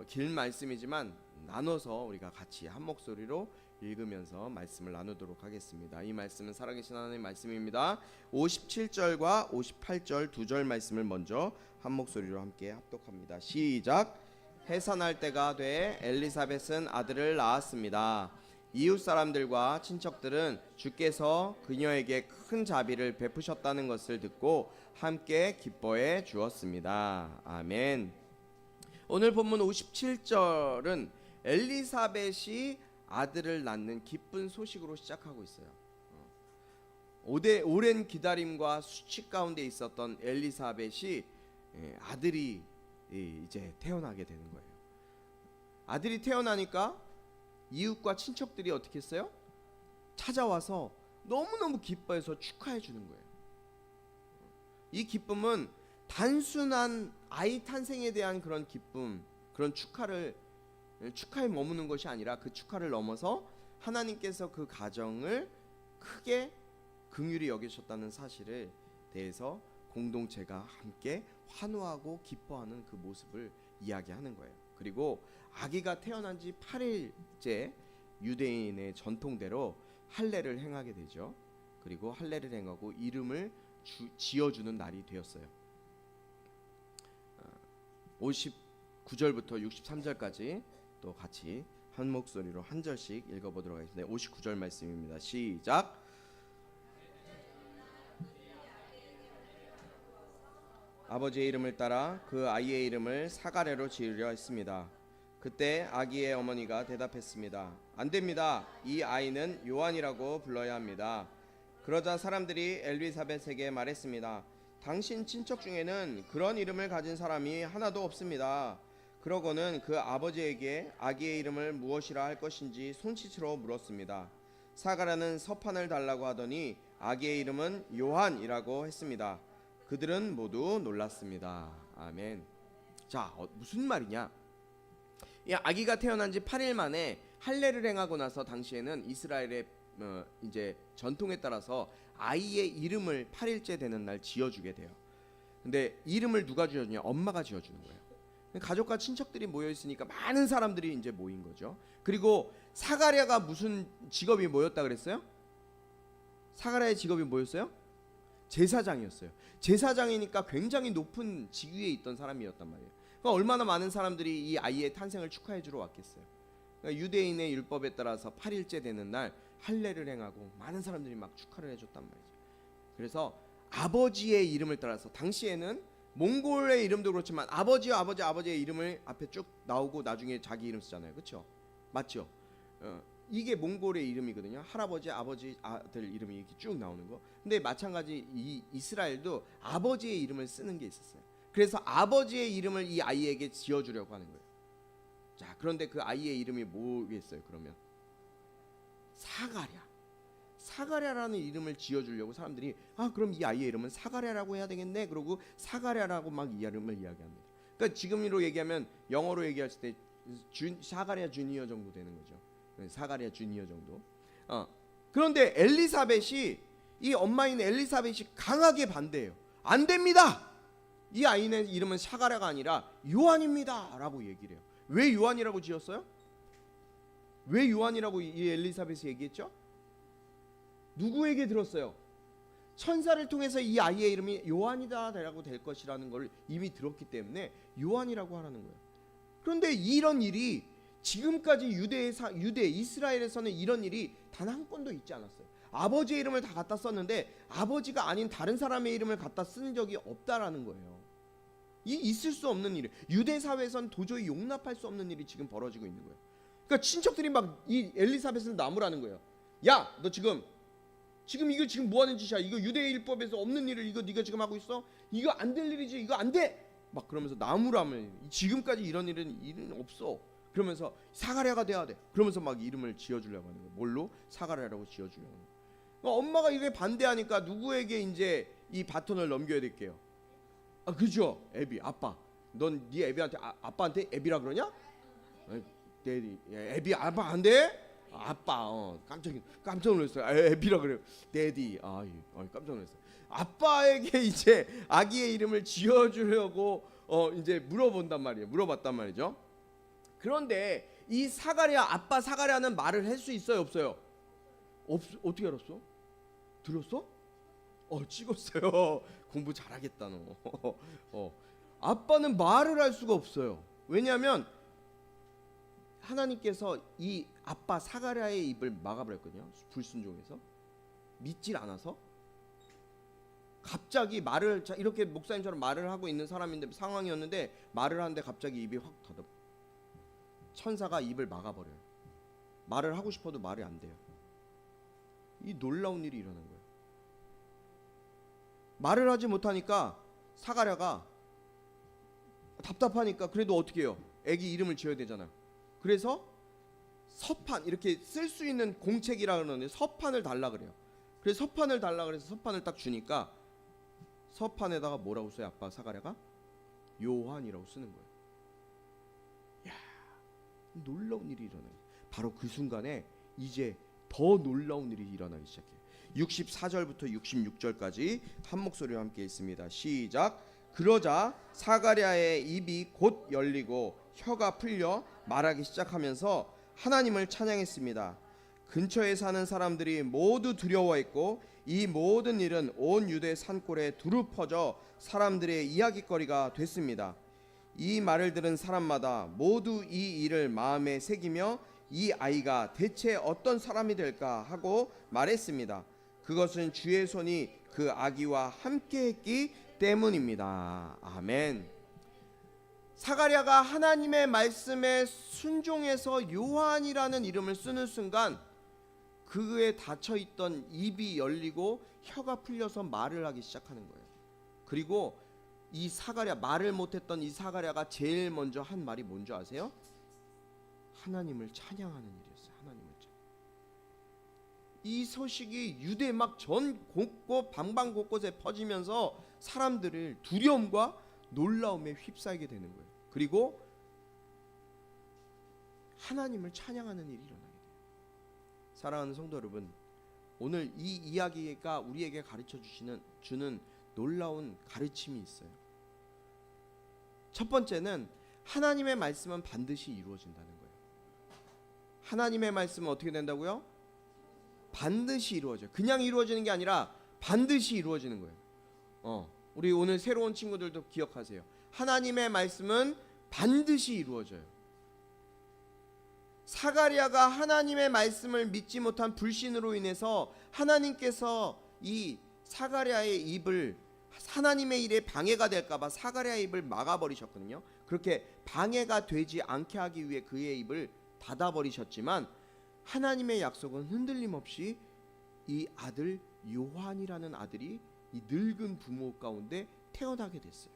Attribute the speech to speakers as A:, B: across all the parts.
A: 긴 말씀이지만 나눠서 우리가 같이 한 목소리로 읽으면서 말씀을 나누도록 하겠습니다. 이 말씀은 살아계신 하나님의 말씀입니다. 57절과 58절 두 절 말씀을 먼저 한 목소리로 함께 합독합니다. 시작. 해산할 때가 돼 엘리사벳은 아들을 낳았습니다. 이웃 사람들과 친척들은 주께서 그녀에게 큰 자비를 베푸셨다는 것을 듣고 함께 기뻐해 주었습니다. 아멘. 오늘 본문 57절은 엘리사벳이 아들을 낳는 기쁜 소식으로 시작하고 있어요. 오랜 기다림과 수치 가운데 있었던 엘리사벳이 아들이 이제 태어나게 되는 거예요. 아들이 태어나니까 이웃과 친척들이 어떻게 했어요? 찾아와서 너무너무 기뻐해서 축하해 주는 거예요. 이 기쁨은 단순한 아이 탄생에 대한 그런 기쁨, 그런 축하에 머무는 것이 아니라 그 축하를 넘어서 하나님께서 그 가정을 크게 긍휼히 여기셨다는 사실을 대해서 공동체가 함께 환호하고 기뻐하는 그 모습을 이야기하는 거예요. 그리고 아기가 태어난 지 8일째 유대인의 전통대로 할례를 행하게 되죠. 그리고 할례를 행하고 이름을 지어주는 날이 되었어요. 59절부터 63절까지 또 같이 한 목소리로 한 절씩 읽어보도록 하겠습니다. 59절 말씀입니다. 시작. 아버지의 이름을 따라 그 아이의 이름을 사가랴로 지으려 했습니다. 그때 아기의 어머니가 대답했습니다. 안 됩니다. 이 아이는 요한이라고 불러야 합니다. 그러자 사람들이 엘리사벳에게 말했습니다. 당신 친척 중에는 그런 이름을 가진 사람이 하나도 없습니다. 그러고는 그 아버지에게 아기의 이름을 무엇이라 할 것인지 손짓으로 물었습니다. 사가랴는 서판을 달라고 하더니 아기의 이름은 요한이라고 했습니다. 그들은 모두 놀랐습니다. 아멘. 자, 무슨 말이냐? 이 아기가 태어난 지 8일 만에 할례를 행하고 나서 당시에는 이스라엘의 이제 전통에 따라서 아이의 이름을 8일째 되는 날 지어주게 돼요. 근데 이름을 누가 지어주냐? 엄마가 지어주는 거예요. 가족과 친척들이 모여 있으니까 많은 사람들이 이제 모인 거죠. 그리고 사가랴가 무슨 직업이 뭐였다 그랬어요? 사가랴의 직업이 뭐였어요? 제사장이었어요. 제사장이니까 굉장히 높은 직위에 있던 사람이었단 말이에요. 그러니까 얼마나 많은 사람들이 이 아이의 탄생을 축하해 주러 왔겠어요. 그러니까 유대인의 율법에 따라서 8일째 되는 날 할례를 행하고 많은 사람들이 막 축하를 해줬단 말이죠. 그래서 아버지의 이름을 따라서 당시에는 몽골의 이름도 그렇지만 아버지의 이름을 앞에 쭉 나오고 나중에 자기 이름 쓰잖아요. 그렇죠? 맞죠? 이게 몽골의 이름이거든요. 할아버지, 아버지, 아들 이름이 이렇게 쭉 나오는 거. 근데 마찬가지 이 이스라엘도 아버지의 이름을 쓰는 게 있었어요. 그래서 아버지의 이름을 이 아이에게 지어주려고 하는 거예요. 자, 그런데 그 아이의 이름이 뭐겠어요? 그러면 사가랴라는 이름을 지어주려고 사람들이 그럼 이 아이의 이름은 사가랴라고 해야 되겠네. 그러고 사가랴라고 막 이 이름을 이야기합니다. 그러니까 지금으로 얘기하면 영어로 얘기했을 때 사가랴 주니어 정도 되는 거죠. 사가랴 주니어 정도. 그런데 엘리사벳이 이 엄마인 엘리사벳이 강하게 반대해요. 안 됩니다. 이 아이의 이름은 사가랴가 아니라 요한입니다라고 얘기를 해요. 왜 요한이라고 지었어요? 왜 요한이라고 이 엘리사벳이 얘기했죠? 누구에게 들었어요? 천사를 통해서 이 아이의 이름이 요한이다라고 될 것이라는 걸 이미 들었기 때문에 요한이라고 하라는 거예요. 그런데 이런 일이 지금까지 유대 이스라엘에서는 이런 일이 단 한 건도 있지 않았어요. 아버지의 이름을 다 갖다 썼는데 아버지가 아닌 다른 사람의 이름을 갖다 쓴 적이 없다라는 거예요. 이 있을 수 없는 일, 유대 사회에서는 도저히 용납할 수 없는 일이 지금 벌어지고 있는 거예요. 그러니까 친척들이 막 이 엘리사벳을 나무라는 거예요. 야, 너 지금 이거 지금 뭐 하는 짓이야? 이거 유대 율법에서 없는 일을 이거 네가 지금 하고 있어? 이거 안 될 일이지. 이거 안 돼. 막 그러면서 나무라면 지금까지 이런 일은 없어. 그러면서 사가랴가 돼야 돼. 그러면서 막 이름을 지어주려고 하는 거예요. 뭘로? 사가랴라고 지어주려고 하는 거예요. 그러니까 엄마가 이게 반대하니까 누구에게 이제 이 바톤을 넘겨야 될게요? 그죠? 애비, 아빠. 넌 네 애비한테 아빠한테 애비라 그러냐? 데디, 애비 아빠 안 돼? 아빠, 깜짝 놀랐어요. 애비라 그래요. 데디, 깜짝 놀랐어요. 아빠에게 이제 아기의 이름을 지어주려고 이제 물어봤단 말이죠. 그런데 이 사가랴 아빠 사가랴는 말을 할 수 있어요, 없어요? 어떻게 알았어? 들었어? 찍었어요. 공부 잘하겠다 너. 아빠는 말을 할 수가 없어요. 왜냐하면 하나님께서 이 아빠 사가랴의 입을 막아버렸거든요. 불순종해서, 믿질 않아서. 갑자기 말을, 이렇게 목사님처럼 말을 하고 있는 사람인데, 상황이었는데 말을 하는데 갑자기 입이 확 닫아. 천사가 입을 막아버려요. 말을 하고 싶어도 말이 안 돼요. 이 놀라운 일이 일어난 거예요. 말을 하지 못하니까 사가랴가 답답하니까 그래도 어떻게 해요? 애기 이름을 지어야 되잖아요. 그래서 서판, 이렇게 쓸 수 있는 공책이라 그러는데 서판을 달라 그래요. 그래서 서판을 달라 그래서 서판을 딱 주니까 서판에다가 뭐라고 써요? 아빠 사가랴가 요한이라고 쓰는 거예요. 야, 놀라운 일이 일어나요. 바로 그 순간에 이제 더 놀라운 일이 일어나기 시작해요. 64절부터 66절까지 한 목소리로 함께 있습니다. 시작. 그러자 사가랴의 입이 곧 열리고 혀가 풀려 말하기 시작하면서 하나님을 찬양했습니다. 근처에 사는 사람들이 모두 두려워했고 이 모든 일은 온 유대 산골에 두루 퍼져 사람들의 이야깃거리가 됐습니다. 이 말을 들은 사람마다 모두 이 일을 마음에 새기며 이 아이가 대체 어떤 사람이 될까 하고 말했습니다. 그것은 주의 손이 그 아기와 함께 했기 때문입니다. 아멘. 사가랴가 하나님의 말씀에 순종해서 요한이라는 이름을 쓰는 순간 그에 닫혀있던 입이 열리고 혀가 풀려서 말을 하기 시작하는 거예요. 그리고 이 사가랴, 말을 못했던 이 사가랴가 제일 먼저 한 말이 뭔지 아세요? 하나님을 찬양하는 일이었어요. 하나님을 찬양. 이 소식이 유대 막 전 곳곳 방방 곳곳에 퍼지면서 사람들을 두려움과 놀라움에 휩싸이게 되는 거예요. 그리고 하나님을 찬양하는 일이 일어나게 돼요. 사랑하는 성도 여러분, 오늘 이 이야기가 우리에게 가르쳐 주는 놀라운 가르침이 있어요. 첫 번째는 하나님의 말씀은 반드시 이루어진다는 거예요. 하나님의 말씀은 어떻게 된다고요? 반드시 이루어져요. 그냥 이루어지는 게 아니라 반드시 이루어지는 거예요. 우리 오늘 새로운 친구들도 기억하세요. 하나님의 말씀은 반드시 이루어져요. 사가랴가 하나님의 말씀을 믿지 못한 불신으로 인해서 하나님께서 이 사가랴의 입을, 하나님의 일에 방해가 될까봐 사가랴의 입을 막아버리셨거든요. 그렇게 방해가 되지 않게 하기 위해 그의 입을 닫아버리셨지만 하나님의 약속은 흔들림 없이 이 아들 요한이라는 아들이 이 늙은 부모 가운데 태어나게 됐어요.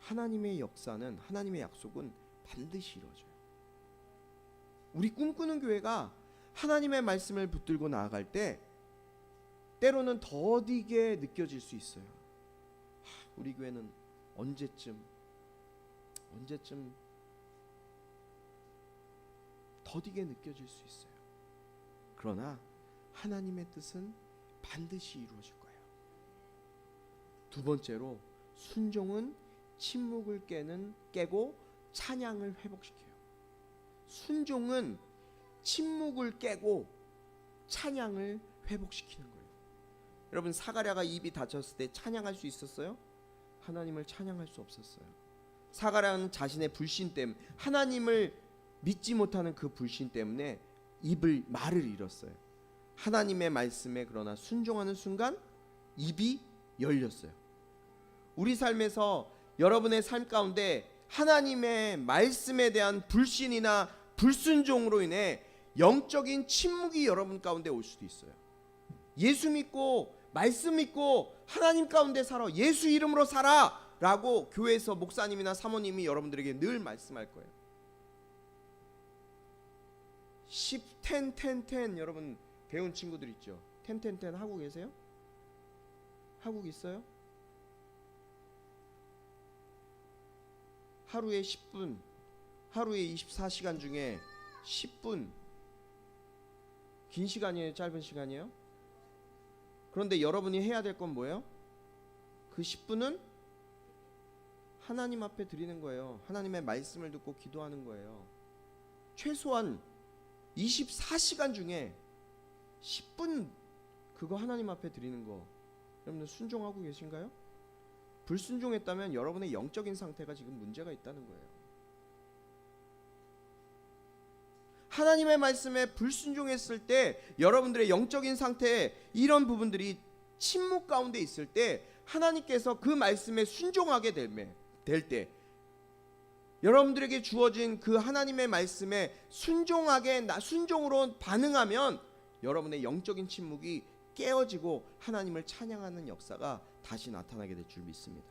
A: 하나님의 역사는, 하나님의 약속은 반드시 이루어져요. 우리 꿈꾸는 교회가 하나님의 말씀을 붙들고 나아갈 때 때로는 더디게 느껴질 수 있어요. 우리 교회는 언제쯤 더디게 느껴질 수 있어요. 그러나 하나님의 뜻은 반드시 이루어질 거예요. 두 번째로, 순종은 침묵을 깨고 찬양을 회복시켜요. 순종은 침묵을 깨고 찬양을 회복시키는 거예요. 여러분, 사가랴가 입이 닫혔을 때 찬양할 수 있었어요? 하나님을 찬양할 수 없었어요. 사가랴는 자신의 불신 때문에, 하나님을 믿지 못하는 그 불신 때문에 말을 잃었어요. 하나님의 말씀에 그러나 순종하는 순간 입이 열렸어요. 우리 삶에서, 여러분의 삶 가운데 하나님의 말씀에 대한 불신이나 불순종으로 인해 영적인 침묵이 여러분 가운데 올 수도 있어요. 예수 믿고 말씀 믿고 하나님 가운데 살아, 예수 이름으로 살아 라고 교회에서 목사님이나 사모님이 여러분들에게 늘 말씀할 거예요. 10 여러분 배운 친구들 있죠? 10 하고 계세요? 하고 있어요? 하루에 10분, 하루에 24시간 중에 10분, 긴 시간이에요? 짧은 시간이에요? 그런데 여러분이 해야 될 건 뭐예요? 그 10분은 하나님 앞에 드리는 거예요. 하나님의 말씀을 듣고 기도하는 거예요. 최소한 24시간 중에 10분 그거 하나님 앞에 드리는 거 여러분들 순종하고 계신가요? 불순종했다면 여러분의 영적인 상태가 지금 문제가 있다는 거예요. 하나님의 말씀에 불순종했을 때 여러분들의 영적인 상태에 이런 부분들이 침묵 가운데 있을 때 하나님께서 그 말씀에 순종하게 될 때 여러분들에게 주어진 그 하나님의 말씀에 순종으로 반응하면 여러분의 영적인 침묵이 깨어지고 하나님을 찬양하는 역사가 다시 나타나게 될 줄 믿습니다.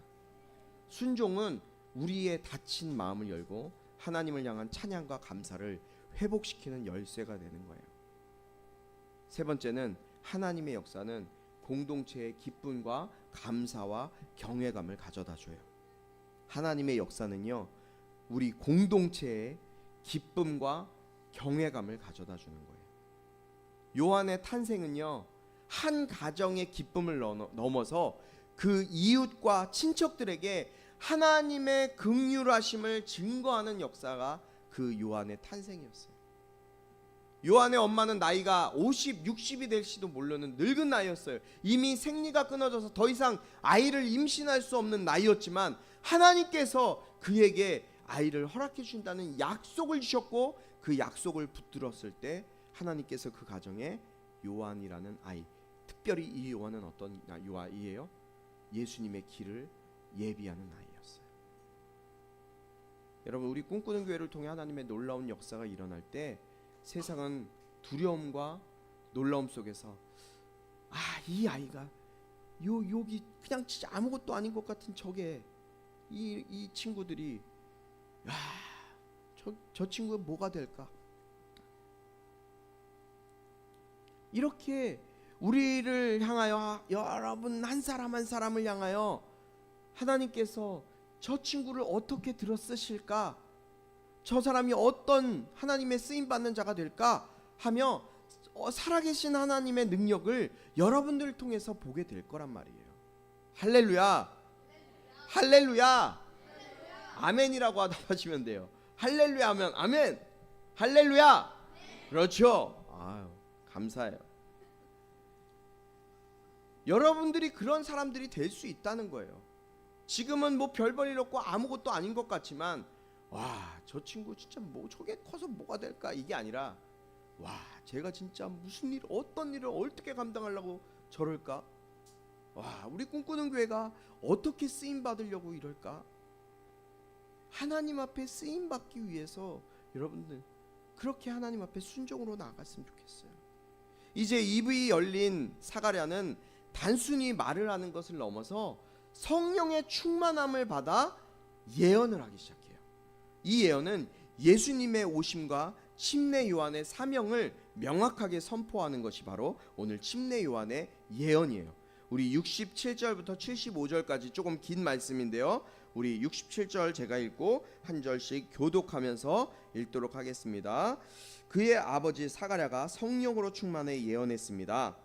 A: 순종은 우리의 닫힌 마음을 열고 하나님을 향한 찬양과 감사를 회복시키는 열쇠가 되는 거예요. 세 번째는 하나님의 역사는 공동체의 기쁨과 감사와 경외감을 가져다 줘요. 하나님의 역사는요, 우리 공동체의 기쁨과 경외감을 가져다 주는 거예요. 요한의 탄생은요, 한 가정의 기쁨을 넘어서 그 이웃과 친척들에게 하나님의 긍휼하심을 증거하는 역사가 그 요한의 탄생이었어요. 요한의 엄마는 나이가 50, 60이 될지도 모르는 늙은 나이였어요. 이미 생리가 끊어져서 더 이상 아이를 임신할 수 없는 나이였지만 하나님께서 그에게 아이를 허락해 준다는 약속을 주셨고 그 약속을 붙들었을 때 하나님께서 그 가정에 요한이라는 아이, 특별히 이 요한은 어떤 요한이에요? 예수님의 길을 예비하는 아이였어요. 여러분, 우리 꿈꾸는 교회를 통해 하나님의 놀라운 역사가 일어날 때 세상은 두려움과 놀라움 속에서 이 아이가 여기 그냥 진짜 아무것도 아닌 것 같은 저게 이 친구들이 저 친구가 뭐가 될까? 이렇게 우리를 향하여 여러분 한 사람 한 사람을 향하여 하나님께서 저 친구를 어떻게 들어 쓰실까? 저 사람이 어떤 하나님의 쓰임받는 자가 될까? 하며 살아계신 하나님의 능력을 여러분들을 통해서 보게 될 거란 말이에요. 할렐루야. 할렐루야. 아멘이라고 하시면 돼요. 할렐루야 하면 아멘. 할렐루야. 그렇죠. 감사해요. 여러분들이 그런 사람들이 될 수 있다는 거예요. 지금은 뭐 별볼일 없고 아무것도 아닌 것 같지만 저 친구 진짜 저게 커서 뭐가 될까 이게 아니라 제가 진짜 무슨 일 어떤 일을 어떻게 감당하려고 저럴까? 우리 꿈꾸는 교회가 어떻게 쓰임 받으려고 이럴까? 하나님 앞에 쓰임 받기 위해서 여러분들 그렇게 하나님 앞에 순종으로 나아갔으면 좋겠어요. 이제 입이 열린 사가랴는 단순히 말을 하는 것을 넘어서 성령의 충만함을 받아 예언을 하기 시작해요. 이 예언은 예수님의 오심과 침례 요한의 사명을 명확하게 선포하는 것이 바로 오늘 침례 요한의 예언이에요. 우리 67절부터 75절까지 조금 긴 말씀인데요. 우리 67절 제가 읽고 한 절씩 교독하면서 읽도록 하겠습니다. 그의 아버지 사가랴가 성령으로 충만해 예언했습니다.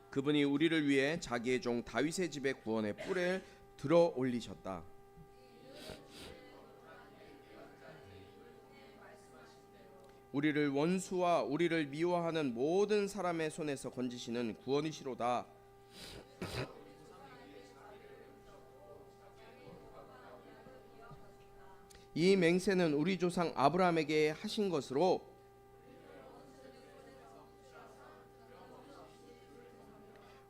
A: 그분이 우리를 위해 자기의 종 다윗의 집의 구원의 뿔을 들어 올리셨다. 우리를 원수와 우리를 미워하는 모든 사람의 손에서 건지시는 구원이시로다. 이 맹세는 우리 조상 아브라함에게 하신 것으로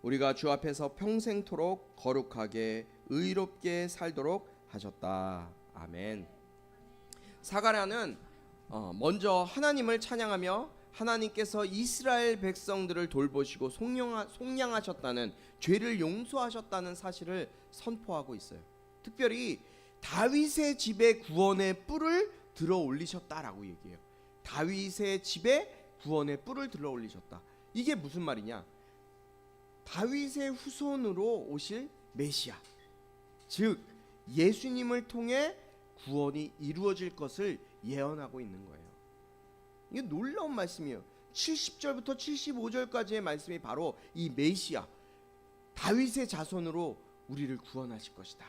A: 우리가 주 앞에서 평생토록 거룩하게 의롭게 살도록 하셨다. 아멘. 사가랴는 먼저 하나님을 찬양하며 하나님께서 이스라엘 백성들을 돌보시고 속량하셨다는, 죄를 용서하셨다는 사실을 선포하고 있어요. 특별히 다윗의 집에 구원의 뿔을 들어 올리셨다라고 얘기해요. 다윗의 집에 구원의 뿔을 들어 올리셨다. 이게 무슨 말이냐? 다윗의 후손으로 오실 메시아, 즉 예수님을 통해 구원이 이루어질 것을 예언하고 있는 거예요. 이게 놀라운 말씀이에요. 70절부터 75절까지의 말씀이 바로 이 메시아 다윗의 자손으로 우리를 구원하실 것이다.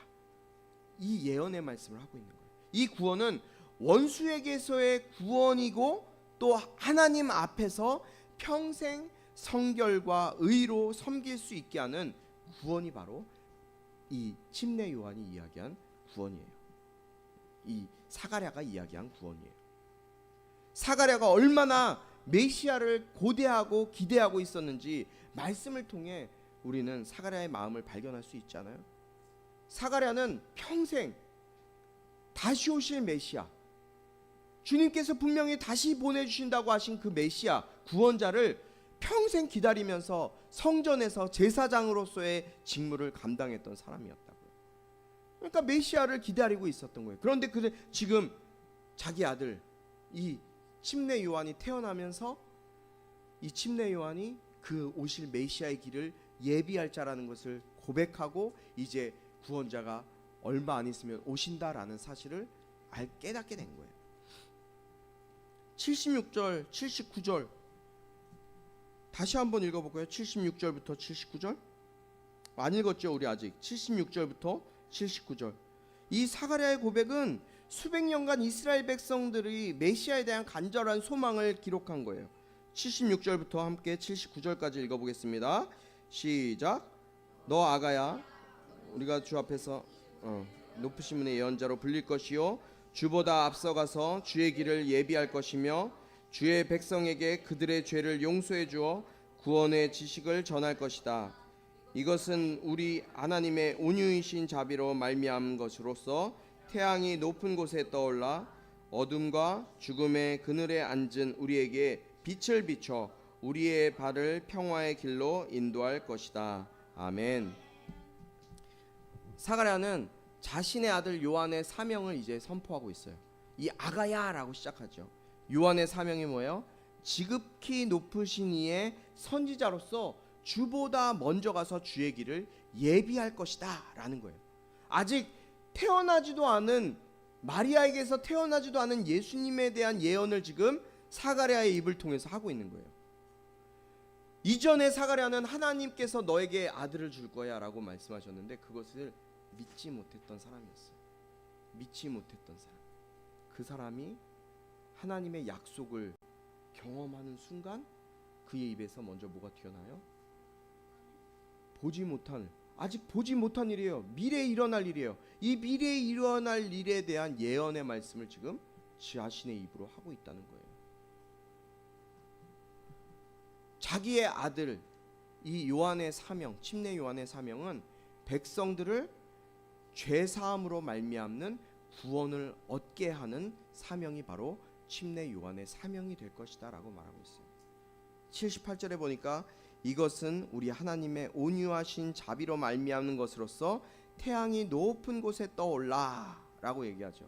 A: 이 예언의 말씀을 하고 있는 거예요. 이 구원은 원수에게서의 구원이고 또 하나님 앞에서 평생 성결과 의로 섬길 수 있게 하는 구원이 바로 이 침례 요한이 이야기한 구원이에요. 이 사가랴가 이야기한 구원이에요. 사가랴가 얼마나 메시아를 고대하고 기대하고 있었는지 말씀을 통해 우리는 사가랴의 마음을 발견할 수 있잖아요. 사가랴는 평생 다시 오실 메시아, 주님께서 분명히 다시 보내주신다고 하신 그 메시아 구원자를 평생 기다리면서 성전에서 제사장으로서의 직무를 감당했던 사람이었다고요. 그러니까 메시아를 기다리고 있었던 거예요. 그런데 지금 자기 아들 이 침례 요한이 태어나면서 이 침례 요한이 그 오실 메시아의 길을 예비할 자라는 것을 고백하고 이제 구원자가 얼마 안 있으면 오신다라는 사실을 깨닫게 된 거예요. 76절, 79절 다시 한번 읽어볼까요? 76절부터 79절 안 읽었죠 우리 아직. 76절부터 79절 이 사가랴의 고백은 수백 년간 이스라엘 백성들이 메시아에 대한 간절한 소망을 기록한 거예요. 76절부터 함께 79절까지 읽어보겠습니다. 시작. 너 아가야 우리가 주 앞에서 높으신 분의 예언자로 불릴 것이요 주보다 앞서가서 주의 길을 예비할 것이며 주의 백성에게 그들의 죄를 용서해 주어 구원의 지식을 전할 것이다. 이것은 우리 하나님의 온유이신 자비로 말미암은 것으로서 태양이 높은 곳에 떠올라 어둠과 죽음의 그늘에 앉은 우리에게 빛을 비춰 우리의 발을 평화의 길로 인도할 것이다. 아멘. 사가랴는 자신의 아들 요한의 사명을 이제 선포하고 있어요. 이 아가야라고 시작하죠. 요한의 사명이 뭐예요? 지극히 높으신 이의 선지자로서 주보다 먼저 가서 주의 길을 예비할 것이다 라는 거예요. 아직 태어나지도 않은 마리아에게서 태어나지도 않은 예수님에 대한 예언을 지금 사가랴의 입을 통해서 하고 있는 거예요. 이전에 사가랴는 하나님께서 너에게 아들을 줄 거야 라고 말씀하셨는데 그것을 믿지 못했던 사람이었어요. 믿지 못했던 사람. 그 사람이 하나님의 약속을 경험하는 순간 그의 입에서 먼저 뭐가 튀어나와요? 아직 보지 못한 일이에요. 미래에 일어날 일이에요. 이 미래에 일어날 일에 대한 예언의 말씀을 지금 자신의 입으로 하고 있다는 거예요. 자기의 아들 이 요한의 사명, 침례 요한의 사명은 백성들을 죄 사함으로 말미암는 구원을 얻게 하는 사명이 바로 침례 요한의 사명이 될 것이다라고 말하고 있어요. 78절에 보니까 이것은 우리 하나님의 온유하신 자비로 말미암는 것으로서 태양이 높은 곳에 떠올라라고 얘기하죠.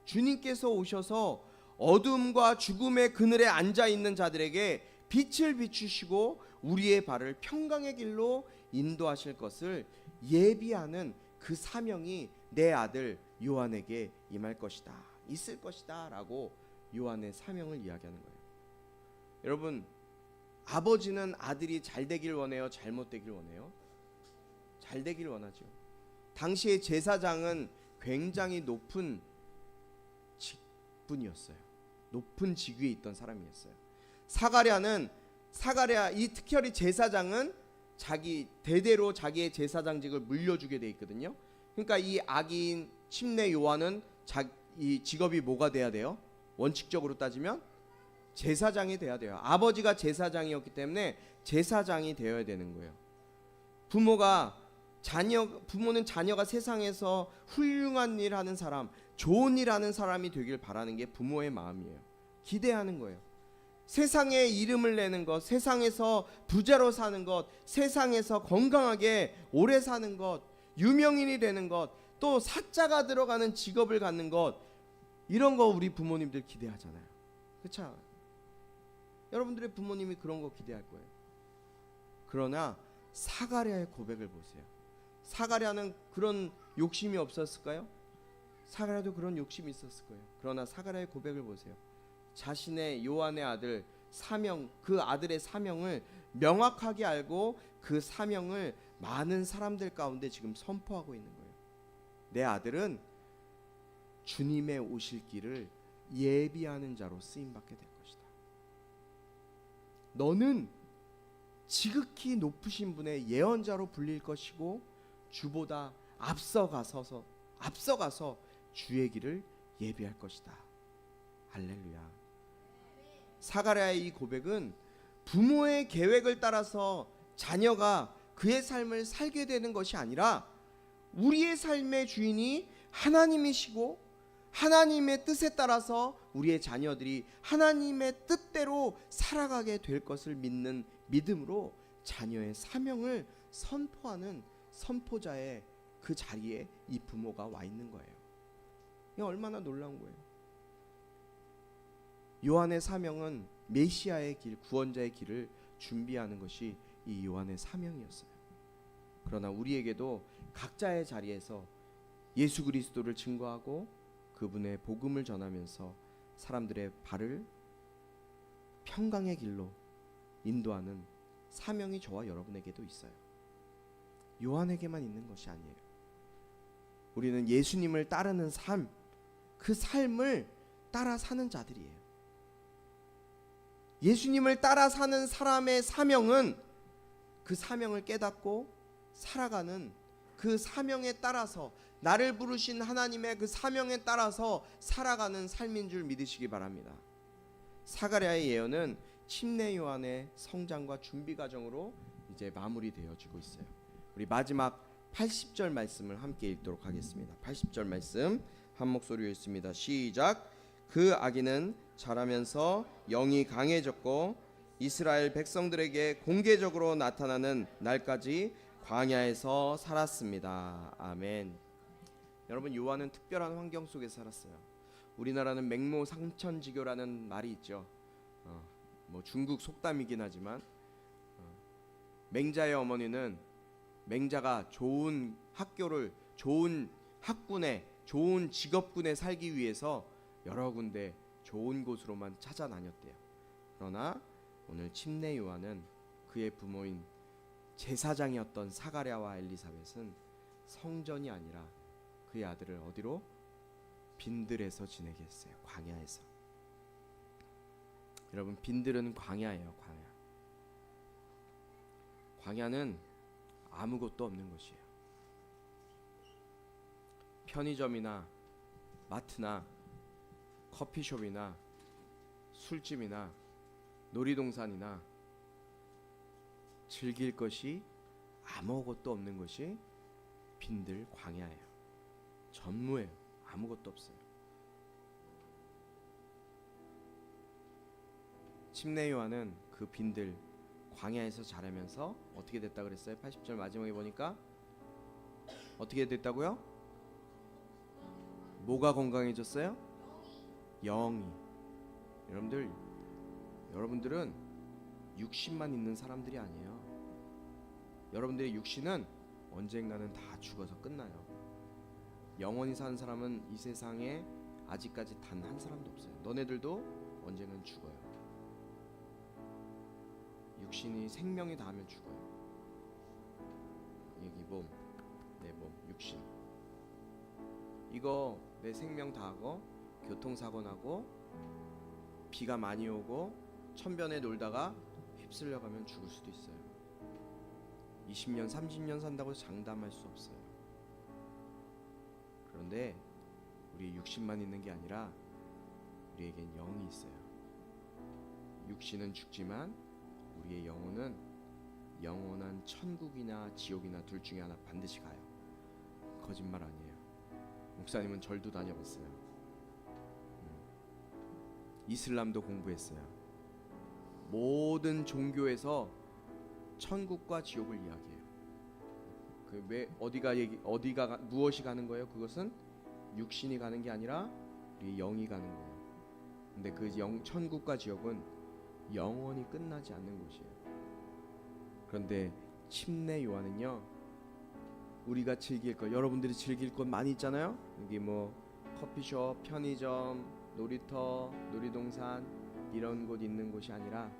A: 주님께서 오셔서 어둠과 죽음의 그늘에 앉아 있는 자들에게 빛을 비추시고 우리의 발을 평강의 길로 인도하실 것을 예비하는 그 사명이 내 아들 요한에게 임할 것이다, 있을 것이다 라고 요한의 사명을 이야기하는 거예요. 여러분, 아버지는 아들이 잘 되길 원해요, 잘못 되길 원해요? 잘 되길 원하죠. 당시의 제사장은 굉장히 높은 직분이었어요. 높은 직위에 있던 사람이었어요. 사가랴 이 특별히 제사장은 자기 대대로 자기의 제사장직을 물려주게 돼 있거든요. 그러니까 이 악인 침례 요한은 이 직업이 뭐가 돼야 돼요? 원칙적으로 따지면 제사장이 돼야 돼요. 아버지가 제사장이었기 때문에 제사장이 되어야 되는 거예요. 부모는 자녀가 세상에서 훌륭한 일 하는 사람, 좋은 일 하는 사람이 되길 바라는 게 부모의 마음이에요. 기대하는 거예요. 세상에 이름을 내는 것, 세상에서 부자로 사는 것, 세상에서 건강하게 오래 사는 것, 유명인이 되는 것, 또 사자가 들어가는 직업을 갖는 것, 이런 거 우리 부모님들 기대하잖아요. 그렇죠? 여러분들의 부모님이 그런 거 기대할 거예요. 그러나 사가랴의 고백을 보세요. 사가랴는 그런 욕심이 없었을까요? 사가랴도 그런 욕심이 있었을 거예요. 그러나 사가랴의 고백을 보세요. 자신의 요한의 아들 사명, 그 아들의 사명을 명확하게 알고 그 사명을 많은 사람들 가운데 지금 선포하고 있는 거예요. 내 아들은 주님의 오실 길을 예비하는 자로 쓰임 받게 될 것이다. 너는 지극히 높으신 분의 예언자로 불릴 것이고 주보다 앞서가서 주의 길을 예비할 것이다. 할렐루야. 사가랴의 이 고백은 부모의 계획을 따라서 자녀가 그의 삶을 살게 되는 것이 아니라 우리의 삶의 주인이 하나님이시고 하나님의 뜻에 따라서 우리의 자녀들이 하나님의 뜻대로 살아가게 될 것을 믿는 믿음으로 자녀의 사명을 선포하는 선포자의 그 자리에 이 부모가 와 있는 거예요. 이게 얼마나 놀라운 거예요. 요한의 사명은 메시아의 길, 구원자의 길을 준비하는 것이 이 요한의 사명이었어요. 그러나 우리에게도 각자의 자리에서 예수 그리스도를 증거하고 그분의 복음을 전하면서 사람들의 발을 평강의 길로 인도하는 사명이 저와 여러분에게도 있어요. 요한에게만 있는 것이 아니에요. 우리는 예수님을 따르는 삶, 그 삶을 따라 사는 자들이에요. 예수님을 따라 사는 사람의 사명은 그 사명을 깨닫고 살아가는 그 사명에 따라서 나를 부르신 하나님의 그 사명에 따라서 살아가는 삶인 줄 믿으시기 바랍니다. 사가랴의 예언은 침례 요한의 성장과 준비 과정으로 이제 마무리되어지고 있어요. 우리 마지막 80절 말씀을 함께 읽도록 하겠습니다. 80절 말씀 한 목소리로 읽습니다. 시작. 그 아기는 자라면서 영이 강해졌고 이스라엘 백성들에게 공개적으로 나타나는 날까지 광야에서 살았습니다. 아멘. 여러분, 요한은 특별한 환경 속에 살았어요. 우리나라는 맹모상천지교라는 말이 있죠. 뭐 중국 속담이긴 하지만 맹자의 어머니는 맹자가 좋은 학교를, 좋은 학군에, 좋은 직업군에 살기 위해서 여러 군데 좋은 곳으로만 찾아다녔대요. 그러나 오늘 침례 요한은 그의 부모인 제사장이었던 사가랴와 엘리사벳은 성전이 아니라 그의 아들을 어디로? 빈들에서 지내게 했어요. 광야에서. 여러분, 빈들은 광야예요. 광야는 아무것도 없는 곳이에요. 편의점이나 마트나 커피숍이나 술집이나 놀이동산이나 즐길 것이 아무것도 없는 것이 빈들 광야예요. 전무예요. 아무것도 없어요. 침례 요한은 그 빈들 광야에서 자라면서 어떻게 됐다 그랬어요? 80절 마지막에 보니까 어떻게 됐다고요? 뭐가 건강해졌어요? 영이. 여러분들은 육신만 있는 사람들이 아니에요. 여러분들의 육신은 언젠가는 다 죽어서 끝나요. 영원히 사는 사람은 이 세상에 아직까지 단 한 사람도 없어요. 너네들도 언젠간 죽어요. 육신이 생명이 닿으면 죽어요. 여기 몸, 내 몸, 육신. 이거 내 생명 다하고 교통사고 나고 비가 많이 오고 천변에 놀다가 휩쓸려 가면 죽을 수도 있어요. 20년, 30년 산다고 해서 장담할 수 없어요. 그런데 우리 육신만 있는 게 아니라 우리에겐 영이 있어요. 육신은 죽지만 우리의 영혼은 영원한 천국이나 지옥이나 둘 중에 하나 반드시 가요. 거짓말 아니에요. 목사님은 절도 다녀봤어요. 이슬람도 공부했어요. 모든 종교에서 천국과 지옥을 이야기해요. 그 왜 어디가 무엇이 가는 거예요? 그것은 육신이 가는 게 아니라 우리 영이 가는 거예요. 근데 그 천국과 지옥은 영원히 끝나지 않는 곳이에요. 그런데 침례 요한은요, 우리가 즐길 것, 여러분들이 즐길 것 많이 있잖아요. 여기 뭐 커피숍, 편의점, 놀이터, 놀이동산, 이런 곳 있는 곳이 아니라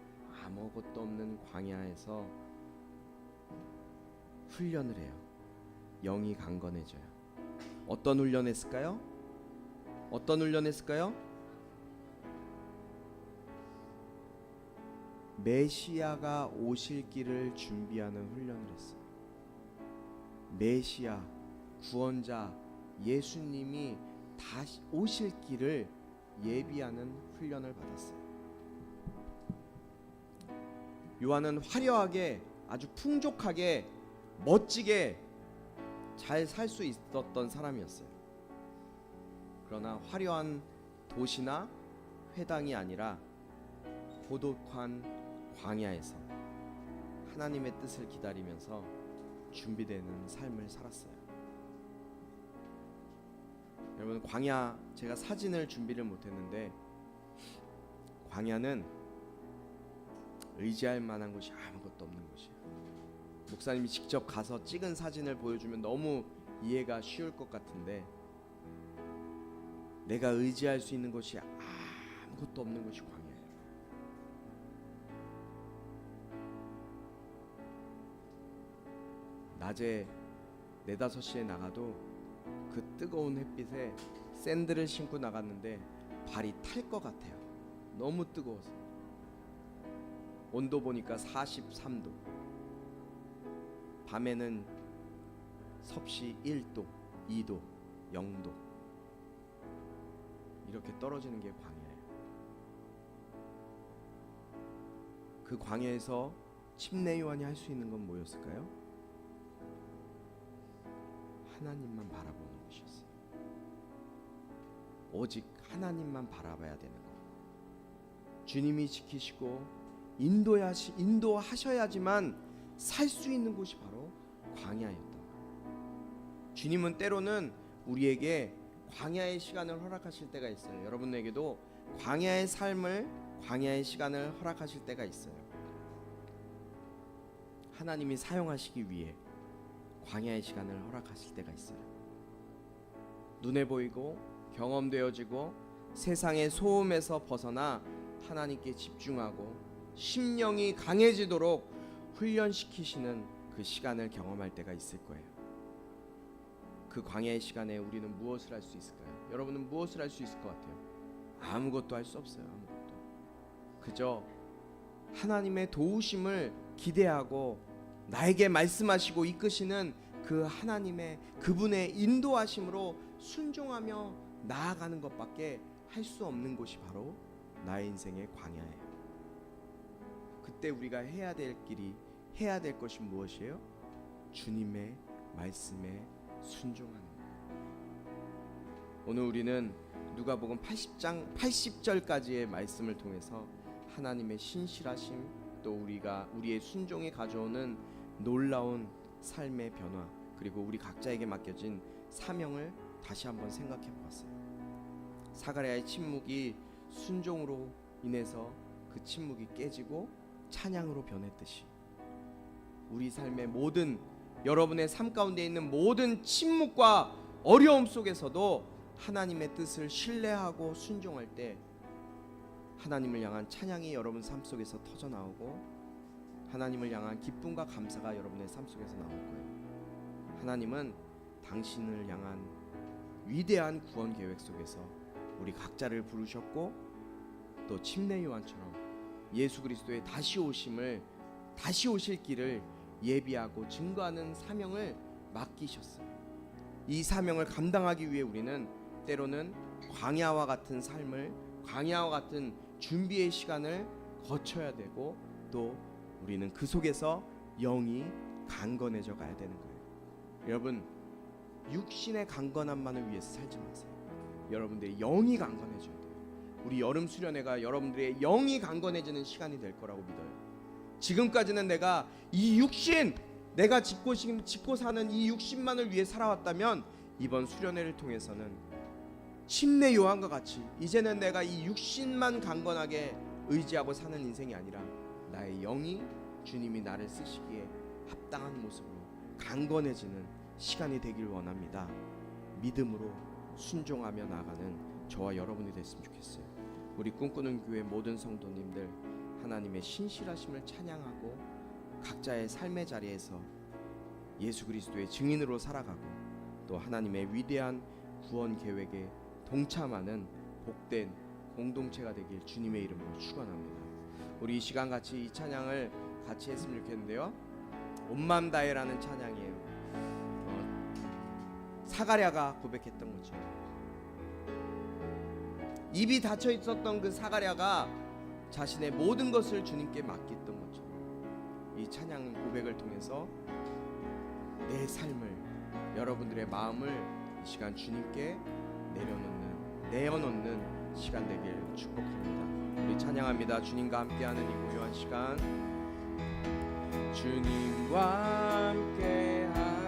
A: 아무것도 없는 광야에서 훈련을 해요. 영이 강건해져요. 어떤 훈련했을까요? 어떤 훈련했을까요? 메시아가 오실 길을 준비하는 훈련을 했어요. 메시아, 구원자, 예수님이 다시 오실 길을 예비하는 훈련을 받았어요. 요한은 화려하게, 아주 풍족하게, 멋지게 잘 살 수 있었던 사람이었어요. 그러나 화려한 도시나 회당이 아니라 고독한 광야에서 하나님의 뜻을 기다리면서 준비되는 삶을 살았어요. 여러분, 광야, 제가 사진을 준비를 못했는데 광야는 의지할 만한 곳이 아무것도 없는 곳이에요. 목사님이 직접 가서 찍은 사진을 보여주면 너무 이해가 쉬울 것 같은데, 내가 의지할 수 있는 곳이 아무것도 없는 곳이 광야예요. 낮에 4, 5시에 나가도 그 뜨거운 햇빛에 샌들을 신고 나갔는데 발이 탈 것 같아요. 너무 뜨거워서. 온도 보니까 43도, 밤에는 섭씨 1도, 2도, 0도 이렇게 떨어지는 게 광야예요. 그 광야에서 침례 요한이 할 수 있는 건 뭐였을까요? 하나님만 바라보는 것이었어요. 오직 하나님만 바라봐야 되는 것. 주님이 지키시고 인도하셔야지만 살 수 있는 곳이 바로 광야였다. 주님은 때로는 우리에게 광야의 시간을 허락하실 때가 있어요. 여러분에게도 광야의 삶을, 광야의 시간을 허락하실 때가 있어요. 하나님이 사용하시기 위해 광야의 시간을 허락하실 때가 있어요. 눈에 보이고 경험되어지고 세상의 소음에서 벗어나 하나님께 집중하고 심령이 강해지도록 훈련시키시는 그 시간을 경험할 때가 있을 거예요. 그 광야의 시간에 우리는 무엇을 할 수 있을까요? 여러분은 무엇을 할 수 있을 것 같아요? 아무것도 할 수 없어요. 아무것도. 그저 하나님의 도우심을 기대하고 나에게 말씀하시고 이끄시는 그 하나님의, 그분의 인도하심으로 순종하며 나아가는 것밖에 할 수 없는 곳이 바로 나의 인생의 광야예요. 그때 우리가 해야 될 것이 무엇이에요? 주님의 말씀에 순종하는 거예요. 오늘 우리는 누가복음 80절까지의 말씀을 통해서 하나님의 신실하심, 또 우리의 순종이 가져오는 놀라운 삶의 변화, 그리고 우리 각자에게 맡겨진 사명을 다시 한번 생각해 보았어요. 사가랴의 침묵이 순종으로 인해서 그 침묵이 깨지고 찬양으로 변했듯이 우리 삶의 모든, 여러분의 삶 가운데 있는 모든 침묵과 어려움 속에서도 하나님의 뜻을 신뢰하고 순종할 때 하나님을 향한 찬양이 여러분 삶 속에서 터져 나오고 하나님을 향한 기쁨과 감사가 여러분의 삶 속에서 나올 거예요. 하나님은 당신을 향한 위대한 구원 계획 속에서 우리 각자를 부르셨고, 또 침례 요한처럼 예수 그리스도의 다시 오실 길을 예비하고 증거하는 사명을 맡기셨어요. 이 사명을 감당하기 위해 우리는 때로는 광야와 같은 삶을, 광야와 같은 준비의 시간을 거쳐야 되고, 또 우리는 그 속에서 영이 강건해져 가야 되는 거예요. 여러분, 육신의 강건함만을 위해서 살지 마세요. 여러분들의 영이 강건해져야 돼요. 우리 여름 수련회가 여러분들의 영이 강건해지는 시간이 될 거라고 믿어요. 지금까지는 내가 이 육신, 내가 짓고 사는 이 육신만을 위해 살아왔다면 이번 수련회를 통해서는 침례 요한과 같이 이제는 내가 이 육신만 강건하게 의지하고 사는 인생이 아니라 나의 영이 주님이 나를 쓰시기에 합당한 모습으로 강건해지는 시간이 되길 원합니다. 믿음으로 순종하며 나아가는 저와 여러분이 됐으면 좋겠어요. 우리 꿈꾸는 교회 모든 성도님들 하나님의 신실하심을 찬양하고 각자의 삶의 자리에서 예수 그리스도의 증인으로 살아가고 또 하나님의 위대한 구원 계획에 동참하는 복된 공동체가 되길 주님의 이름으로 축원합니다. 우리 이 시간 같이 이 찬양을 같이 했으면 좋겠는데요. 온 마음 다해라는 찬양이에요. 사가랴가 고백했던 거죠. 입이 닫혀 있었던 그 사가랴가 자신의 모든 것을 주님께 맡겼던 거죠. 이 찬양 고백을 통해서 내 삶을, 여러분들의 마음을 이 시간 주님께 내어놓는 시간 되길 축복합니다. 우리 찬양합니다. 주님과 함께하는 이 고요한 시간, 주님과 함께하는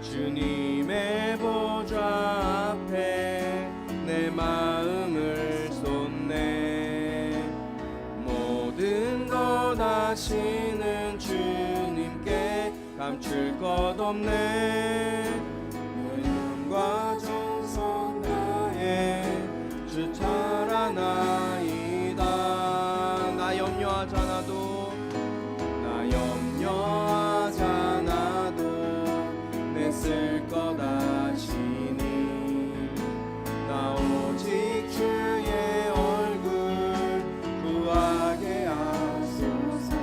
A: 주님의 보좌 앞에 내 마음을 쏟네. 모든 것 아시는 주님께 감출 것 없네. 의문과 정성 다해 주 찬양하나이다. 나 염려하지 않아도 내 쓸 것 아시니 나 오직 주의 얼굴 구하게 하소서.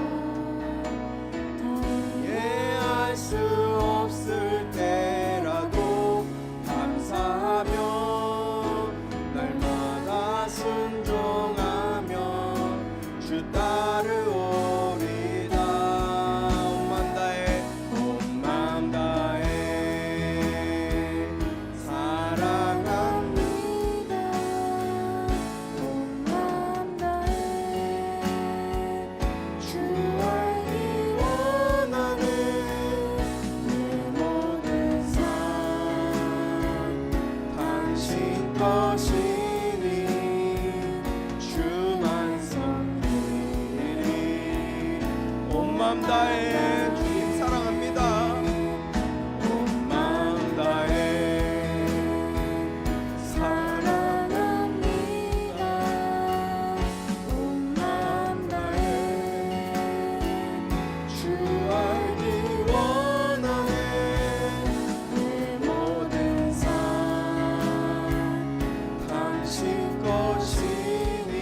A: 이해할 수 없을 때라도 감사하며 날마다 순종하며 주 따르오리다. 온 마음 다해 사랑합니다. 온 마음 다해 주 알기 원하는 내 모든 삶 당신 것이니 주만 섬기리. 온 마음 다해 주님 사랑합니다. 온 마음 다해 사랑합니다. 온 마음 다해 주 알기 원하네. 내 모든 삶 당신 것이니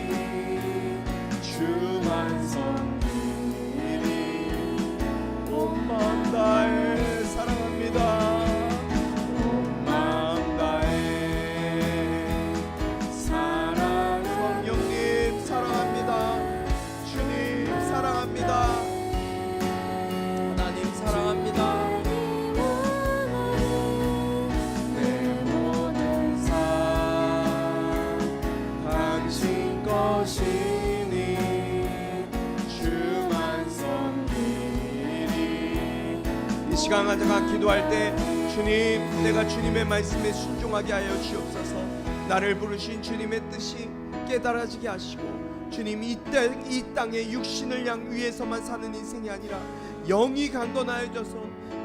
A: 주만 섬기리. 온 마음 다해 사랑합니다. 온 마음 다해 성령님 사랑합니다. 주님 사랑합니다. 하나님 사랑합니다. 내 모든 삶 당신 것이니 주만 섬기리. 이 시간 가져가 기도할 때 주님, 내가 주님의 말씀에 순종하게 하여 주옵소서. 나를 부르신 주님의 뜻이 깨달아지게 하시고 주님 이 땅에 육신을 위해서만 사는 인생이 아니라 영이 강건하여져서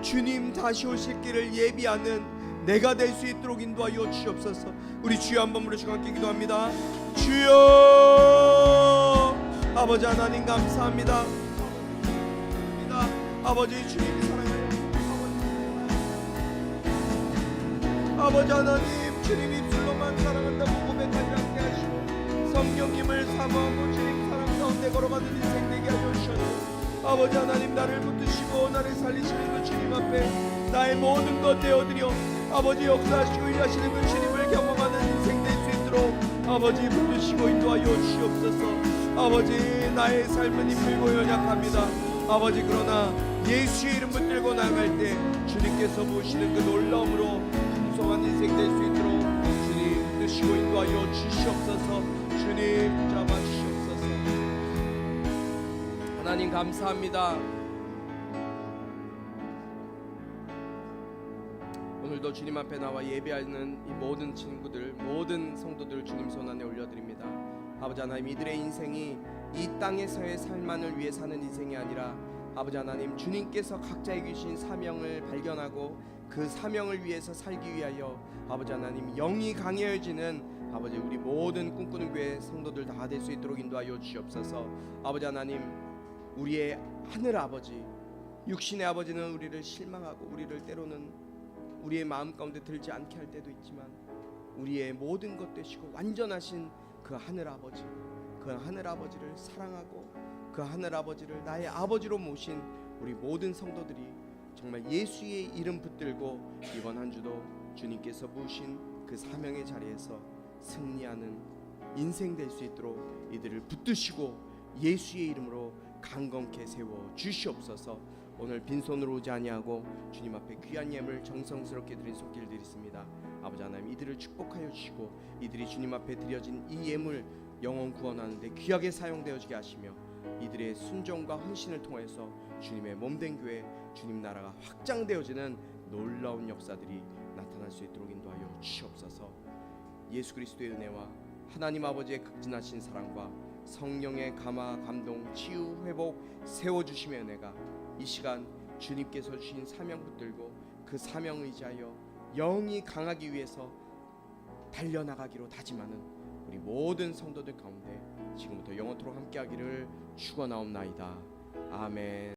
A: 주님 다시 오실 길을 예비하는 내가 될 수 있도록 인도하여 주옵소서. 우리 주여 한번 부르시고 함께 기도합니다. 주여, 아버지 하나님 감사합니다. 아버지 주님 사랑해요. 아버지 하나님, 주님 입술로만 사랑한다고 고백하지 않게 하시고 성령님을 사모하고 주님 사랑 가운데 걸어가는 인생 되게 하여 주셔서 아버지 하나님, 나를 붙드시고 나를 살리시는 그 주님 앞에 나의 모든 것 되어드려 아버지 역사하시고 일하시는 그 주님을 경험하는 인생 될 수 있도록 아버지 붙드시고 인도하여 주시옵소서. 아버지, 나의 삶은 힘들고 연약합니다. 아버지, 그러나 예수의 이름 붙들고 나갈 때 주님께서 보시는 그 놀라움으로 풍성한 인생 될 수 있도록 주님 붙드시고 인도하여 주시옵소서. 주님 잡아주시옵소서. 하나님 감사합니다. 오늘도 주님 앞에 나와 예배하는 이 모든 친구들, 모든 성도들 주님 손안에 올려드립니다. 아버지 하나님, 이들의 인생이 이 땅에서의 삶만을 위해 사는 인생이 아니라 아버지 하나님, 주님께서 각자에게 주신 사명을 발견하고 그 사명을 위해서 살기 위하여 아버지 하나님 영이 강해지는 아버지 우리 모든 꿈꾸는 교회 성도들 다 될 수 있도록 인도하여 주시옵소서. 아버지 하나님, 우리의 하늘 아버지, 육신의 아버지는 우리를 실망하고 우리를 때로는 우리의 마음 가운데 들지 않게 할 때도 있지만 우리의 모든 것 되시고 완전하신 그 하늘 아버지, 그 하늘 아버지를 사랑하고 그 하늘 아버지를 나의 아버지로 모신 우리 모든 성도들이 정말 예수의 이름 붙들고 이번 한 주도 주님께서 부으신 그 사명의 자리에서 승리하는 인생 될 수 있도록 이들을 붙드시고 예수의 이름으로 강건케 세워 주시옵소서. 오늘 빈손으로 오지 아니하고 주님 앞에 귀한 예물 정성스럽게 드린 손길 드리십니다. 아버지 하나님, 이들을 축복하여 주시고 이들이 주님 앞에 드려진 이 예물 영혼 구원하는데 귀하게 사용되어지게 하시며 이들의 순종과 헌신을 통해서 주님의 몸된 교회, 주님 나라가 확장되어지는 놀라운 역사들이 나타날 수 있도록 인도하여 주시옵소서. 예수 그리스도의 은혜와 하나님 아버지의 극진하신 사랑과 성령의 감화, 감동, 치유, 회복, 세워주심의 은혜가 이 시간 주님께서 주신 사명 붙들고 그 사명 의지하여 영이 강하기 위해서 달려나가기로 다짐하는 우리 모든 성도들 가운데 지금부터 영원토록 함께하기를 축원하옵나이다. 아멘.